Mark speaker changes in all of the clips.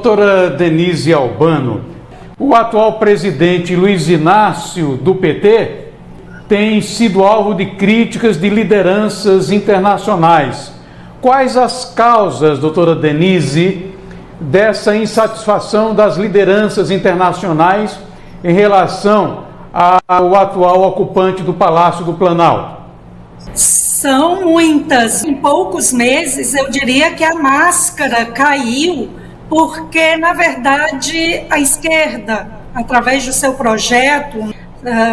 Speaker 1: Doutora Denise Albano, o atual presidente Luiz Inácio, do PT, tem sido alvo de críticas de lideranças internacionais. Quais as causas, doutora Denise, dessa insatisfação das lideranças internacionais em relação ao atual ocupante do Palácio do Planalto?
Speaker 2: São muitas. Em poucos meses, eu diria que a máscara caiu, porque, na verdade, a esquerda, através do seu projeto,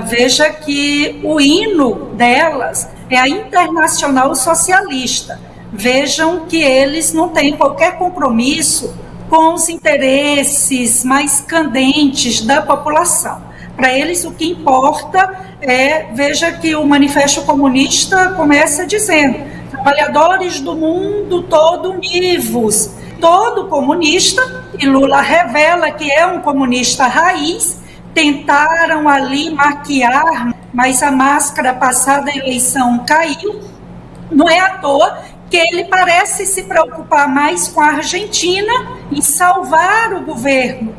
Speaker 2: veja que o hino delas é a Internacional Socialista. Vejam que eles não têm qualquer compromisso com os interesses mais candentes da população. Para eles, o que importa veja que o Manifesto Comunista começa dizendo: trabalhadores do mundo todo univos. Todo comunista, e Lula revela que é um comunista raiz, tentaram ali maquiar, mas a máscara passada a eleição caiu. Não é à toa que ele parece se preocupar mais com a Argentina em salvar o governo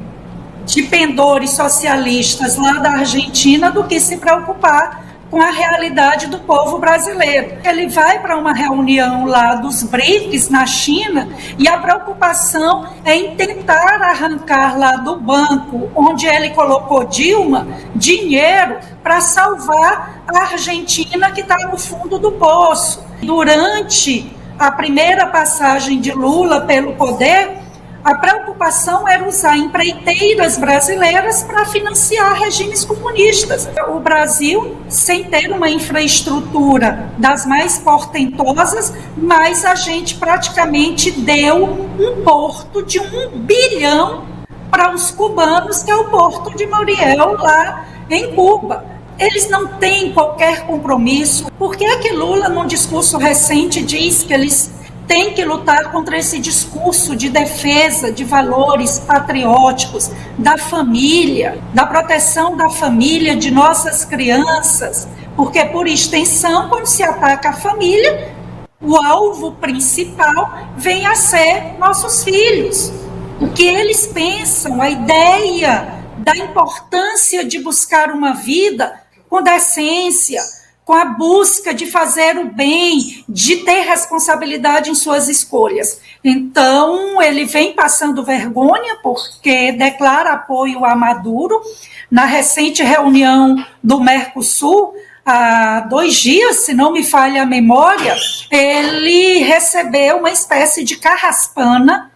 Speaker 2: de pendores socialistas lá da Argentina do que se preocupar com a realidade do povo brasileiro. Ele vai para uma reunião lá dos BRICS na China e a preocupação é em tentar arrancar lá do banco onde ele colocou Dilma dinheiro para salvar a Argentina, que está no fundo do poço. Durante a primeira passagem de Lula pelo poder, a preocupação era usar empreiteiras brasileiras para financiar regimes comunistas. O Brasil, sem ter uma infraestrutura das mais portentosas, mas a gente praticamente deu um porto de 1 bilhão para os cubanos, que é o Porto de Muriel, lá em Cuba. Eles não têm qualquer compromisso. Por que é que Lula, num discurso recente, diz que eles têm que lutar contra esse discurso de defesa de valores patrióticos, da família, da proteção da família, de nossas crianças? Porque, por extensão, quando se ataca a família, o alvo principal vem a ser nossos filhos. O que eles pensam, a ideia da importância de buscar uma vida com decência, com a busca de fazer o bem, de ter responsabilidade em suas escolhas. Então, ele vem passando vergonha porque declara apoio a Maduro. Na recente reunião do Mercosul, há 2 dias, se não me falha a memória, ele recebeu uma espécie de carraspana,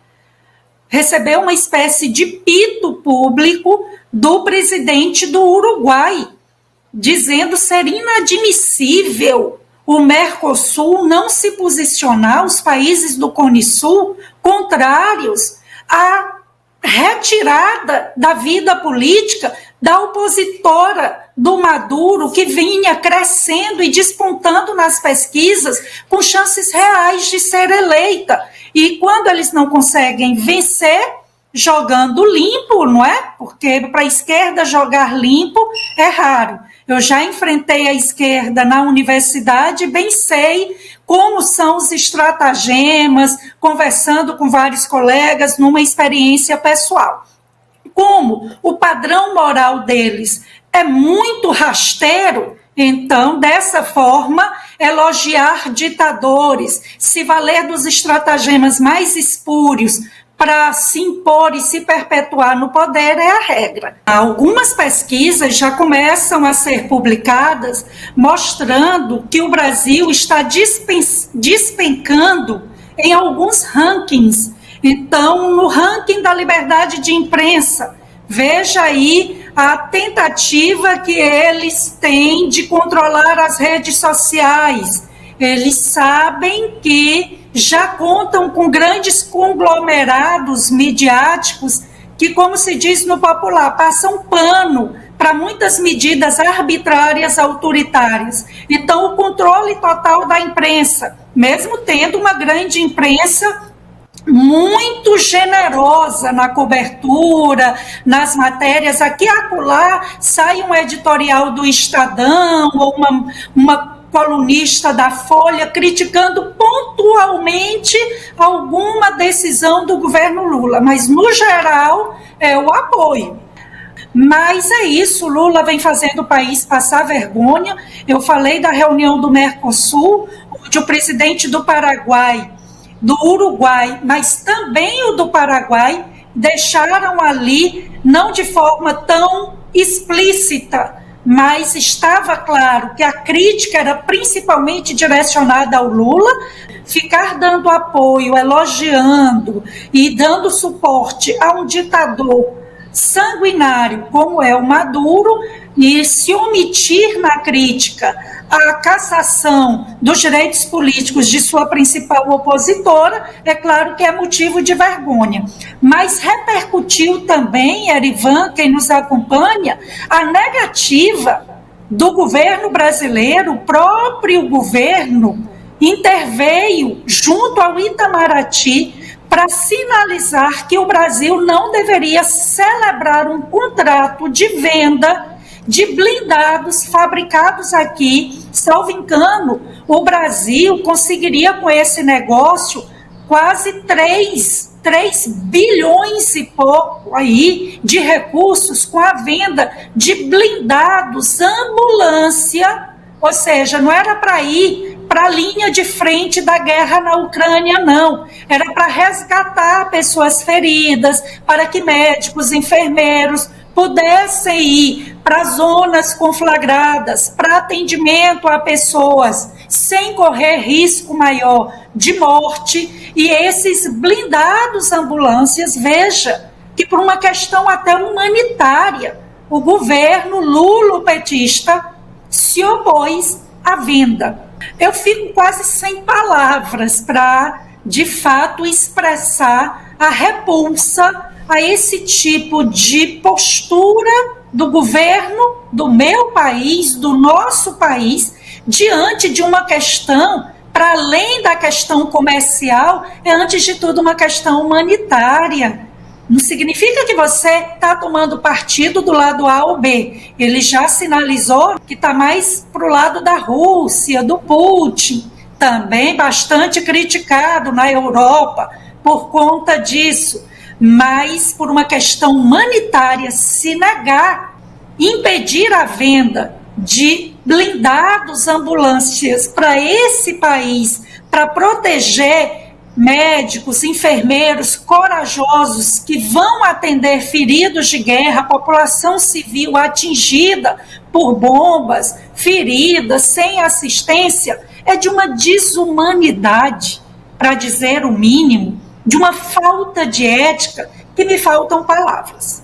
Speaker 2: recebeu uma espécie de pito público do presidente do Uruguai, dizendo ser inadmissível o Mercosul não se posicionar, os países do Cone Sul, contrários à retirada da vida política da opositora do Maduro, que vinha crescendo e despontando nas pesquisas com chances reais de ser eleita. E quando eles não conseguem vencer, jogando limpo, não é? Porque para a esquerda jogar limpo é raro. Eu já enfrentei a esquerda na universidade, bem sei como são os estratagemas, conversando com vários colegas numa experiência pessoal. Como o padrão moral deles é muito rasteiro, então, dessa forma, elogiar ditadores, se valer dos estratagemas mais espúrios para se impor e se perpetuar no poder é a regra. Algumas pesquisas já começam a ser publicadas mostrando que o Brasil está despencando em alguns rankings. Então, no ranking da liberdade de imprensa, veja aí a tentativa que eles têm de controlar as redes sociais. Eles sabem que já contam com grandes conglomerados midiáticos que, como se diz no popular, passam pano para muitas medidas arbitrárias autoritárias. Então, o controle total da imprensa, mesmo tendo uma grande imprensa muito generosa na cobertura, nas matérias, aqui e acolá sai um editorial do Estadão ou uma colunista da Folha, criticando pontualmente alguma decisão do governo Lula, mas no geral é o apoio. Mas é isso, Lula vem fazendo o país passar vergonha. Eu falei da reunião do Mercosul, onde o presidente do Paraguai, do Uruguai, mas também o do Paraguai, deixaram ali, não de forma tão explícita, mas estava claro que a crítica era principalmente direcionada ao Lula, ficar dando apoio, elogiando e dando suporte a um ditador sanguinário como é o Maduro, e se omitir na crítica à cassação dos direitos políticos de sua principal opositora, é claro que é motivo de vergonha. Mas repercutiu também, Erivan, quem nos acompanha, a negativa do governo brasileiro. O próprio governo interveio junto ao Itamaraty para sinalizar que o Brasil não deveria celebrar um contrato de venda de blindados fabricados aqui. Salvo engano, o Brasil conseguiria com esse negócio quase 3 bilhões e pouco aí de recursos com a venda de blindados ambulância, ou seja, não era para ir para a linha de frente da guerra na Ucrânia, não. Era para resgatar pessoas feridas, para que médicos, enfermeiros pudessem ir para zonas conflagradas, para atendimento a pessoas sem correr risco maior de morte. E esses blindados ambulâncias, veja, que por uma questão até humanitária, o governo lulopetista se opôs à venda. Eu fico quase sem palavras para, de fato, expressar a repulsa a esse tipo de postura do governo do meu país, do nosso país, diante de uma questão, para além da questão comercial, é antes de tudo uma questão humanitária. Não significa que você está tomando partido do lado A ou B. Ele já sinalizou que está mais para o lado da Rússia, do Putin, também bastante criticado na Europa por conta disso. Mas por uma questão humanitária, se negar, impedir a venda de blindados ambulâncias para esse país, para proteger médicos, enfermeiros corajosos que vão atender feridos de guerra, a população civil atingida por bombas, feridas, sem assistência, é de uma desumanidade, para dizer o mínimo, de uma falta de ética, que me faltam palavras.